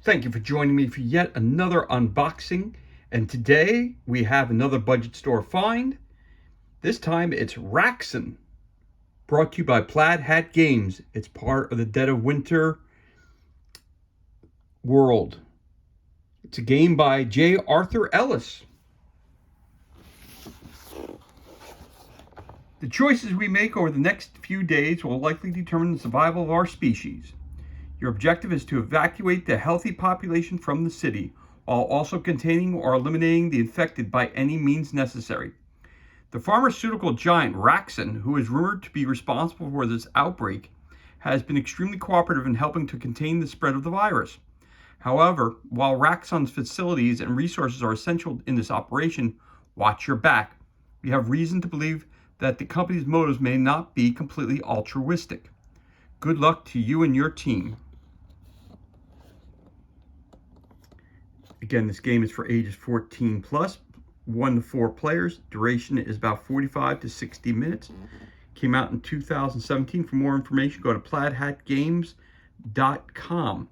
Thank you for joining me for yet another unboxing. And today we have another budget store find. This time it's Raxxon, brought to you by Plaid Hat Games. It's part of the Dead of Winter world. It's a game by J. Arthur Ellis. The choices we make over the next few days will likely determine the survival of our species. Your objective is to evacuate the healthy population from the city, while also containing or eliminating the infected by any means necessary. The pharmaceutical giant Raxxon, who is rumored to be responsible for this outbreak, has been extremely cooperative in helping to contain the spread of the virus. However, while Raxxon's facilities and resources are essential in this operation, watch your back. We have reason to believe that the company's motives may not be completely altruistic. Good luck to you and your team. Again, this game is for ages 14 plus, 1 to 4 players. Duration is about 45 to 60 minutes. Came out in 2017. For more information, go to plaidhatgames.com.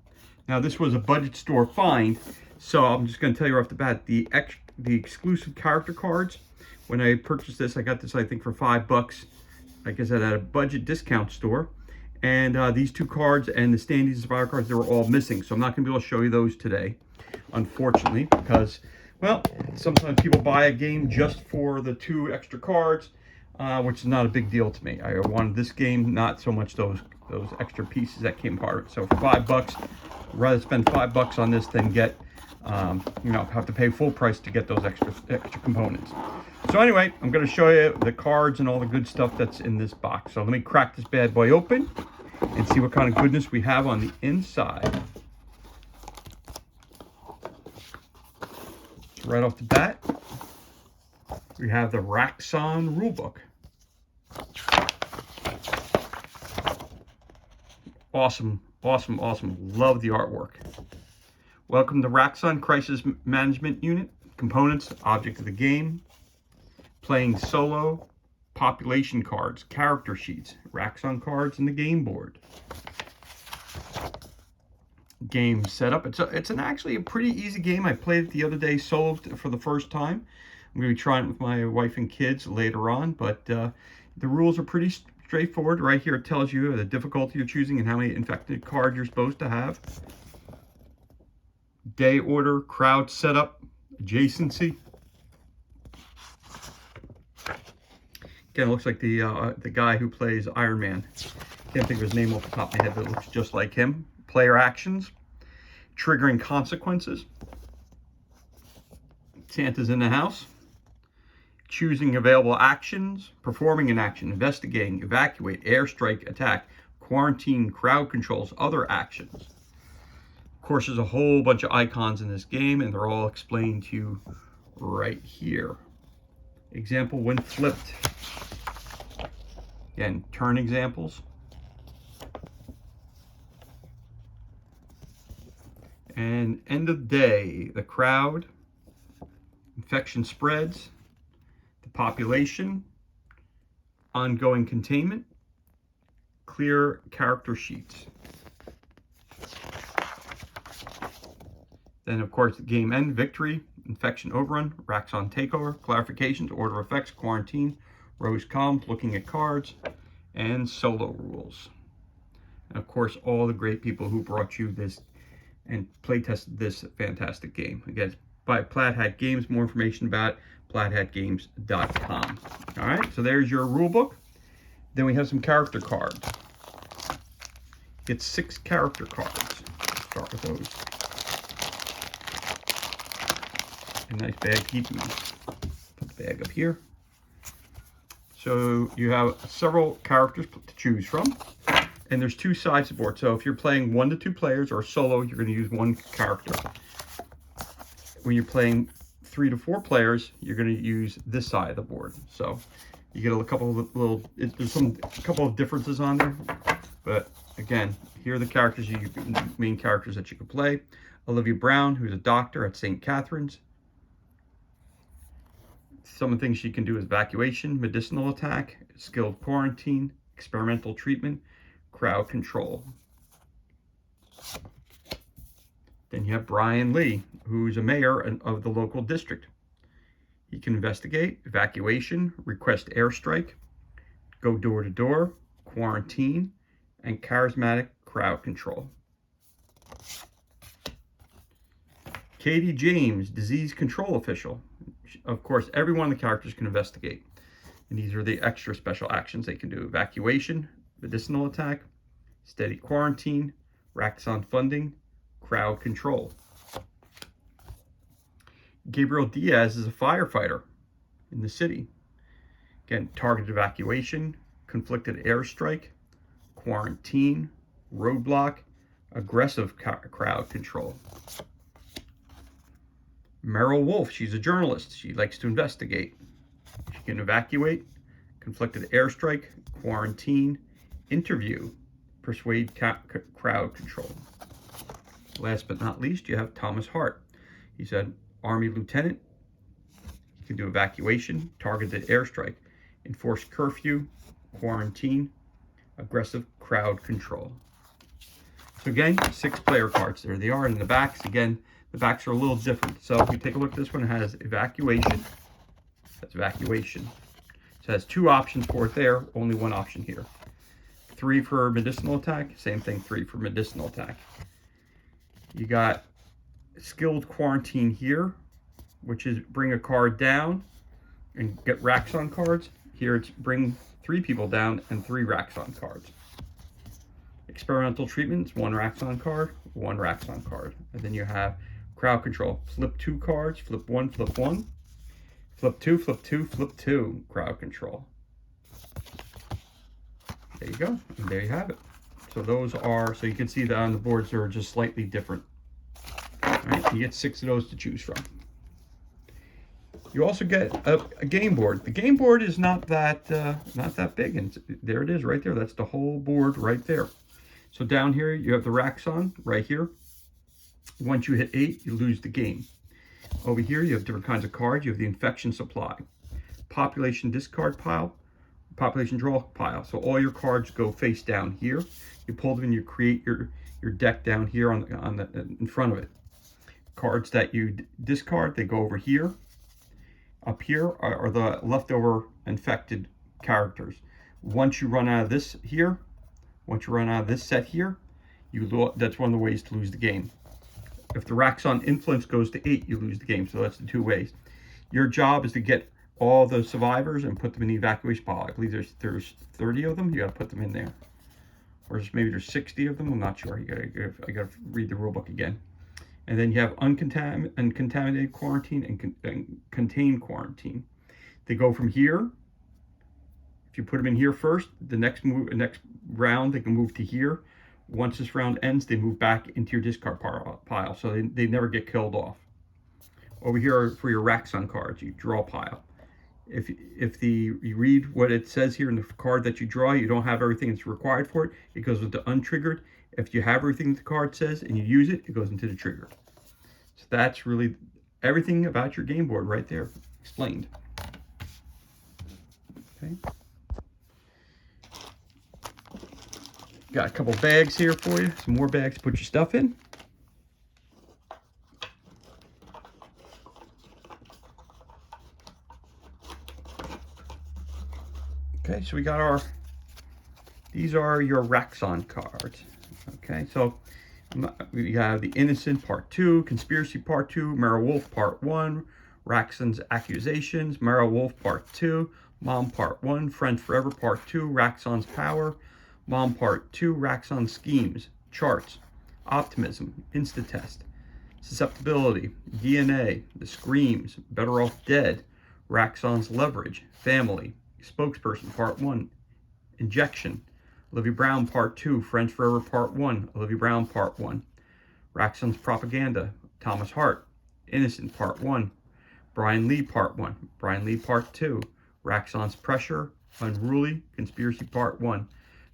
Now, this was a budget store find, so I'm just going to tell you right off the bat, the exclusive character cards. When I purchased this, I got this, I think, for $5. I guess at a budget discount store. And these two cards and the standees and survivor cards, they were all missing. So I'm not going to be able to show you those today, unfortunately, because, well, sometimes people buy a game just for the 2 extra cards, which is not a big deal to me. I wanted this game, not so much those extra pieces that came part of it. So for $5, I'd rather spend $5 on this than get, have to pay full price to get those extra components. So anyway, I'm going to show you the cards and all the good stuff that's in this box. So let me crack this bad boy open and see what kind of goodness we have on the inside. Right off the bat, we have the Raxxon rulebook. Awesome, awesome, awesome. Love the artwork. Welcome to Raxxon Crisis Management Unit. Components, object of the game. Playing solo, population cards, character sheets, Raxxon cards, and the game board. Game setup. It's actually a pretty easy game. I played it the other day solo for the first time. I'm going to be trying it with my wife and kids later on, but the rules are pretty straightforward. Right here it tells you the difficulty you're choosing and how many infected cards you're supposed to have. Day order, crowd setup, adjacency. Again, it looks like the guy who plays Iron Man. Can't think of his name off the top of my head, but it looks just like him. Player actions, triggering consequences. Santa's in the house. Choosing available actions, performing an action, investigating, evacuate, airstrike, attack, quarantine, crowd controls, other actions. Of course, there's a whole bunch of icons in this game, and they're all explained to you right here. Example when flipped. Again, turn examples. And end of day, the crowd, infection spreads, the population, ongoing containment, clear character sheets. Then, of course, the game end, victory, infection overrun, Raxxon takeover, clarifications, order effects, quarantine, rows columns, looking at cards, and solo rules. And of course, all the great people who brought you this and play tested this fantastic game. Again, it's by Plaid Hat Games. More information about it, plaidhatgames.com. All right, so there's your rule book. Then we have some character cards. Get 6 character cards. Start with those. A nice bag. Put the bag up here. So you have several characters to choose from, and there's 2 sides to the board. So if you're playing 1 to 2 players or solo, you're going to use 1 character. When you're playing 3 to 4 players, you're going to use this side of the board. So you get a couple of there's a couple of differences on there, but again, here are the characters, main characters that you can play. Olivia Brown, who's a doctor at St. Catherine's. Some of the things she can do is evacuation, medicinal attack, skilled quarantine, experimental treatment, crowd control. Then you have Brian Lee, who's a mayor of the local district. He can investigate, evacuation, request airstrike, go door to door, quarantine, and charismatic crowd control. Katie James, disease control official. Of course, every one of the characters can investigate. And these are the extra special actions they can do. Evacuation, medicinal attack, steady quarantine, Raxxon funding, crowd control. Gabriel Diaz is a firefighter in the city. Again, targeted evacuation, conflicted airstrike, quarantine, roadblock, aggressive crowd control. Meryl Wolf, she's a journalist. She likes to investigate. She can evacuate, conflicted airstrike, quarantine, interview, persuade crowd control. Last but not least, you have Thomas Hart. He's an Army lieutenant. He can do evacuation, targeted airstrike, enforce curfew, quarantine, aggressive crowd control. So again, 6 player cards. There they are in the backs. Again, the backs are a little different. So if you take a look at this one, it has evacuation. That's evacuation. So it has 2 options for it there, only 1 option here. 3 for medicinal attack, same thing, 3 for medicinal attack. You got skilled quarantine here, which is bring a card down and get Raxxon cards. Here it's bring 3 people down and 3 Raxxon cards. Experimental treatments, 1 Raxxon card, 1 Raxxon card. And then you have crowd control. Flip 2 cards, flip 1, flip 1. Flip 2, flip 2, flip 2, crowd control. There you go, and there you have it. So those are, so you can see that on the boards are just slightly different. All right, you get 6 of those to choose from. You also get a game board. The game board is not that big, and there it is right there. That's the whole board right there. So down here you have the Raxxon right here. Once you hit 8, you lose the game. Over here you have different kinds of cards. You have the infection supply, population discard pile, population draw pile. So all your cards go face down here. You pull them and you create your deck down here in front of it. Cards that you discard, they go over here. Up here are the leftover infected characters. Once you run out of this here, once you run out of this set here, that's one of the ways to lose the game. If the Raxxon influence goes to 8, you lose the game. So that's the 2 ways. Your job is to get all the survivors and put them in the evacuation pile. I believe there's 30 of them. You got to put them in there, or maybe there's 60 of them. I'm not sure. I got to read the rule book again. And then you have uncontaminated quarantine and contained quarantine. They go from here. If you put them in here first, the next round they can move to here. Once this round ends, they move back into your discard pile, so they never get killed off. Over here for your Raxxon cards, you draw pile. If you read what it says here in the card that you draw, you don't have everything that's required for it, it goes into untriggered. If you have everything the card says and you use it, it goes into the trigger. So that's really everything about your game board right there explained. Okay. Got a couple bags here for you. Some more bags to put your stuff in. Okay, so we got these are your Raxxon cards. Okay, so we have the Innocent Part 2, Conspiracy Part 2, Meryl Wolf Part 1, Raxxon's Accusations, Meryl Wolf Part 2, Mom Part 1, Friend Forever Part 2, Raxxon's Power, Mom Part 2, Raxxon Schemes, Charts, Optimism, Insta-Test, Susceptibility, DNA, The Screams, Better Off Dead, Raxxon's Leverage, Family, Spokesperson Part 1, Injection, Olivia Brown Part 2, Friends Forever Part 1, Olivia Brown Part 1, Raxxon's Propaganda, Thomas Hart, Innocent Part 1, Brian Lee Part 1, Brian Lee Part 2, Raxxon's Pressure, Unruly, Conspiracy Part 1,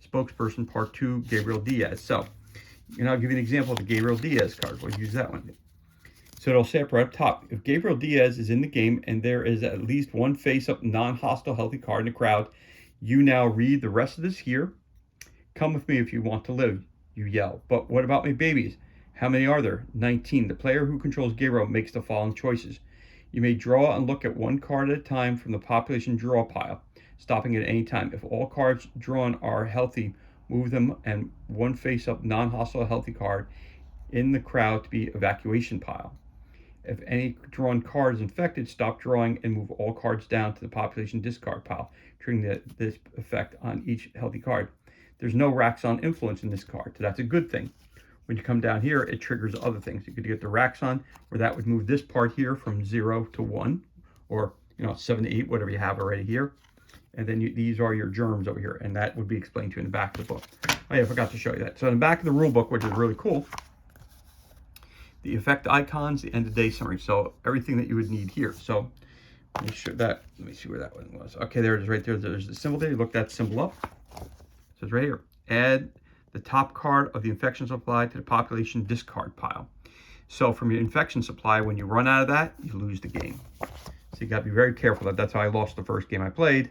Spokesperson Part 2, Gabriel Diaz. So, and I'll give you an example of the Gabriel Diaz card. We'll use that one. So it'll say up right up top, if Gabriel Diaz is in the game and there is at least one face-up, non-hostile, healthy card in the crowd, you now read the rest of this here. Come with me if you want to live, you yell. But what about my babies? How many are there? 19. The player who controls Gero makes the following choices. You may draw and look at one card at a time from the population draw pile, stopping at any time. If all cards drawn are healthy, move them and one face-up non-hostile healthy card in the crowd to be evacuation pile. If any drawn card is infected, stop drawing and move all cards down to the population discard pile, triggering this effect on each healthy card. There's no Raxxon influence in this card, so that's a good thing. When you come down here, it triggers other things. You could get the Raxxon, where that would move this part here from 0 to 1, or 7 to 8, whatever you have already here. And then these are your germs over here, and that would be explained to you in the back of the book. Oh yeah, I forgot to show you that. So in the back of the rule book, which is really cool, the effect icons, the end of day summary. So everything that you would need here. So let me show that. Let me see where that one was. Okay, there it is right there. There's the symbol there. You look that symbol up. So it's right here. Add the top card of the infection supply to the population discard pile. So from your infection supply, when you run out of that, you lose the game. So you got to be very careful. That's how I lost the first game I played,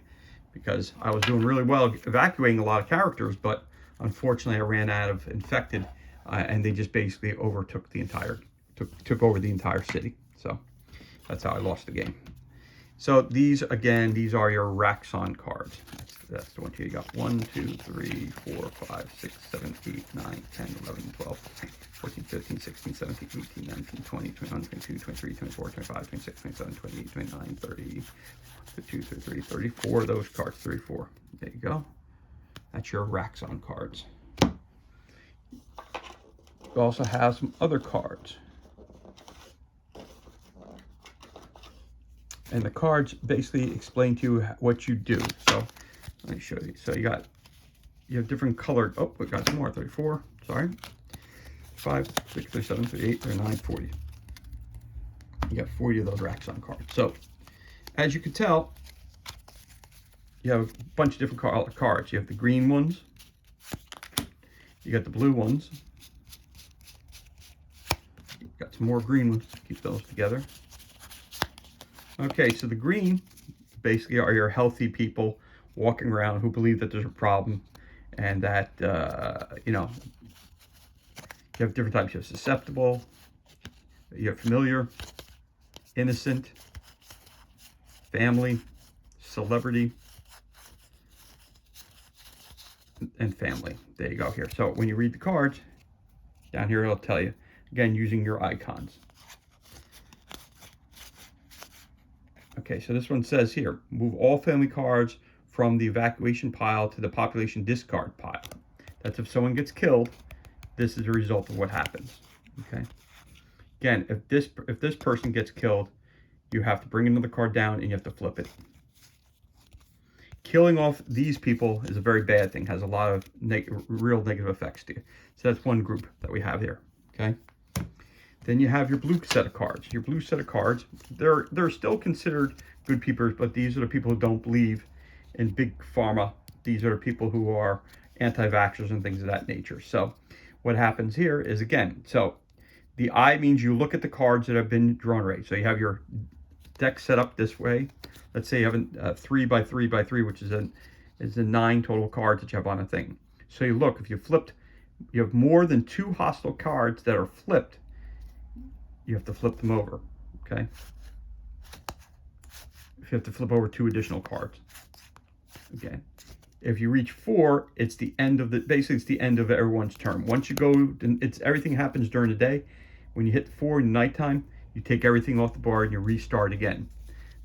because I was doing really well evacuating a lot of characters, but unfortunately I ran out of infected, and they just basically overtook the entire, took over the entire city. So that's how I lost the game. So these, again, these are your Raxxon cards. That's the one here. You got 1, 2, 3, 4, 5, 6, 7, 8, 9, 10, 11, 12, 14, 15, 16, 17, 18, 19, 20, 21, 22, 23, 24, 25, 26, 27, 28, 29, 30, 32, 33, 34 of those cards. 34. There you go. That's your Raxxon cards. You also have some other cards. And the cards basically explain to you what you do. So let me show you. So you have different colored, oh, we got some more, 34, sorry. 5, 6, 37, 38, 39, 40. You got 40 of those Raxxon cards. So as you can tell, you have a bunch of different cards. You have the green ones. You got the blue ones. You got some more green ones. Keep those together. Okay, so the green basically are your healthy people walking around who believe that there's a problem, and that, you have different types. You have susceptible, you have familiar, innocent, family, celebrity, and family. There you go here. So when you read the cards, down here it'll tell you, again, using your icons. Okay, so this one says here, move all family cards from the evacuation pile to the population discard pile. That's if someone gets killed, this is the result of what happens. Okay. Again, if this person gets killed, you have to bring another card down and you have to flip it. Killing off these people is a very bad thing, has a lot of real negative effects to you. So that's one group that we have here. Okay. Then you have your blue set of cards. Your blue set of cards, they're still considered good people, but these are the people who don't believe in big pharma. These are the people who are anti-vaxxers and things of that nature. So what happens here is, again, so the I means you look at the cards that have been drawn right. So you have your deck set up this way. Let's say you have a 3 by 3 by 3, which is a 9 total cards that you have on a thing. So you look, if you flipped, you have more than 2 hostile cards that are flipped, you have to flip them over, okay? If you have to flip over 2 additional cards, okay? If you reach 4, it's the end of basically it's the end of everyone's turn. Once you go, everything happens during the day. When you hit 4 in nighttime, you take everything off the board and you restart again.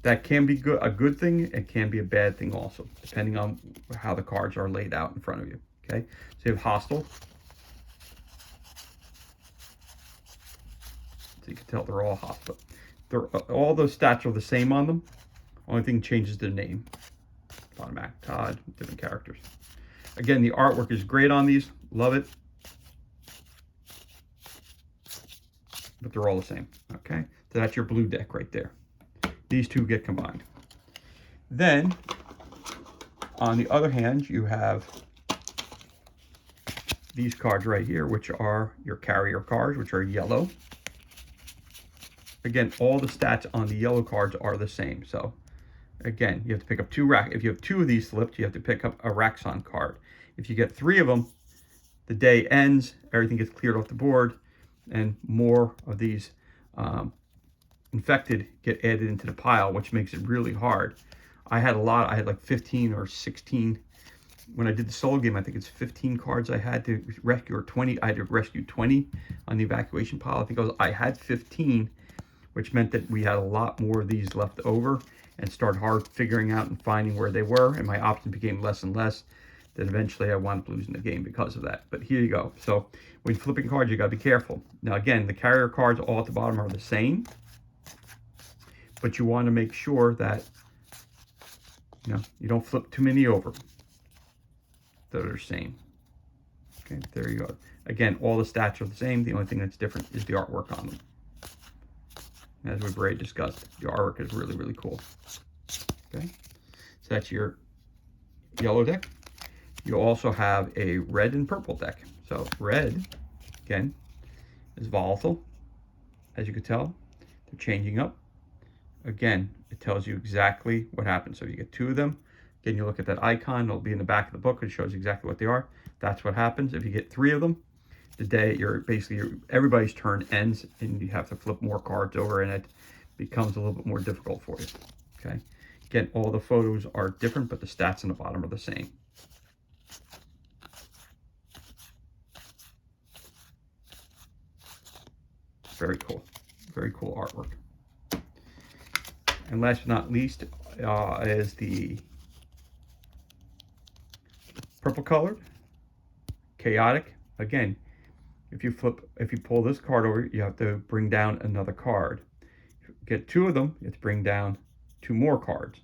That can be a good thing. It can be a bad thing also, depending on how the cards are laid out in front of you, okay? So you have hostile. So you can tell they're all hostile. All those stats are the same on them. Only thing changes the name. Automatic, Todd, different characters. Again, the artwork is great on these. Love it. But they're all the same. Okay, so that's your blue deck right there. These two get combined. Then, on the other hand, you have these cards right here, which are your carrier cards, which are yellow. Again, all the stats on the yellow cards are the same. So, again, you have to pick up 2 if you have 2 of these flipped, you have to pick up a Raxxon card. If you get 3 of them, the day ends, everything gets cleared off the board, and more of these infected get added into the pile, which makes it really hard. I had like 15 or 16. When I did the solo game, I think it's 15 cards I had to rescue, or 20. I had to rescue 20 on the evacuation pile. I think I had 15, which meant that we had a lot more of these left over, and started hard figuring out and finding where they were, and my options became less and less. Then eventually I wound up losing the game because of that. But here you go. So when flipping cards, you got to be careful. Now again, the carrier cards all at the bottom are the same, but you want to make sure that you don't flip too many over that are the same. Okay, there you go. Again, all the stats are the same. The only thing that's different is the artwork on them. As we've already discussed, the artwork is really, really cool. Okay, so that's your yellow deck. You also have a red and purple deck. So red, again, is volatile. As you can tell, they're changing up. Again, it tells you exactly what happens. So you get 2 of them. Again, you look at that icon, it'll be in the back of the book. It shows exactly what they are. That's what happens. If you get 3 of them, the day everybody's turn ends, and you have to flip more cards over, and it becomes a little bit more difficult for you. Okay. Again, all the photos are different, but the stats on the bottom are the same. Very cool. Very cool artwork. And last but not least is the purple colored chaotic. Again, if you pull this card over, you have to bring down another card. If you get 2 of them, you have to bring down 2 more cards.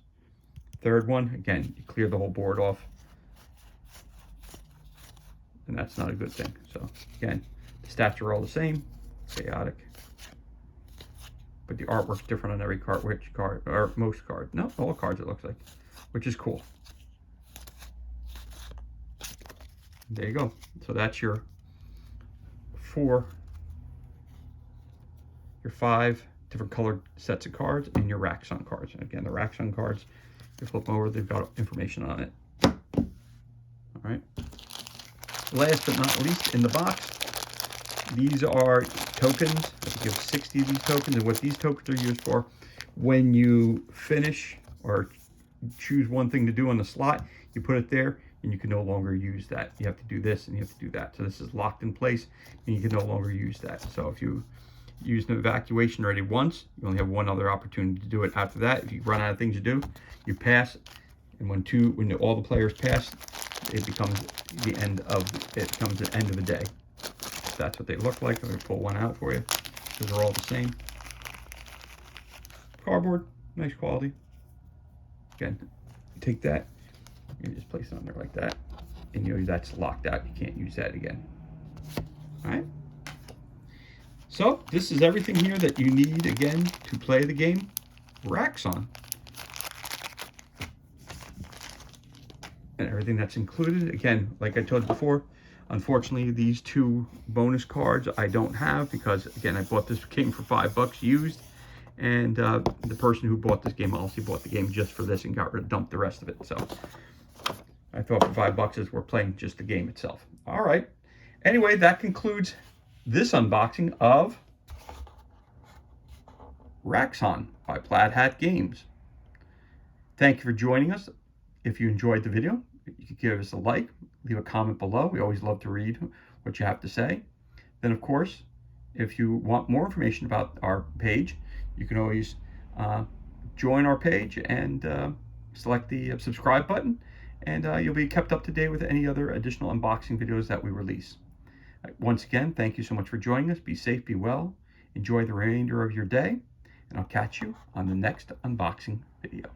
Third one, again, you clear the whole board off, and that's not a good thing. So again, the stats are all the same, chaotic, but the artwork's different on every card, or most cards. No, all cards it looks like, which is cool. There you go. So that's your 5 different colored sets of cards, and your Raxxon cards. And again, the Raxxon cards, you flip them over, they've got information on it. All right. Last but not least, in the box, these are tokens. I think you have 60 of these tokens, and what these tokens are used for, when you finish or choose one thing to do on the slot, you put it there, and you can no longer use that. You have to do this, and you have to do that. So this is locked in place, and you can no longer use that. So if you use an evacuation already once, you only have one other opportunity to do it. After that, if you run out of things to do, you pass, and when all the players pass, it becomes the end of the day. That's what they look like. I'm going to pull one out for you. Those are all the same. Cardboard, nice quality. Again, you take that, you just place it on there like that, and that's locked out. You can't use that again. All right. So this is everything here that you need, again, to play the game Raxxon. And everything that's included. Again, like I told you before, unfortunately, these 2 bonus cards I don't have, because again, I bought this game for $5 used, and the person who bought this game also bought the game just for this and dumped the rest of it. So I thought for $5 we're playing just the game itself. All right. Anyway, that concludes this unboxing of Raxxon by Plaid Hat Games. Thank you for joining us. If you enjoyed the video, you can give us a like, leave a comment below. We always love to read what you have to say. Then, of course, if you want more information about our page, you can always join our page and select the subscribe button, and you'll be kept up to date with any other additional unboxing videos that we release. Once again, thank you so much for joining us. Be safe, be well, enjoy the remainder of your day, and I'll catch you on the next unboxing video.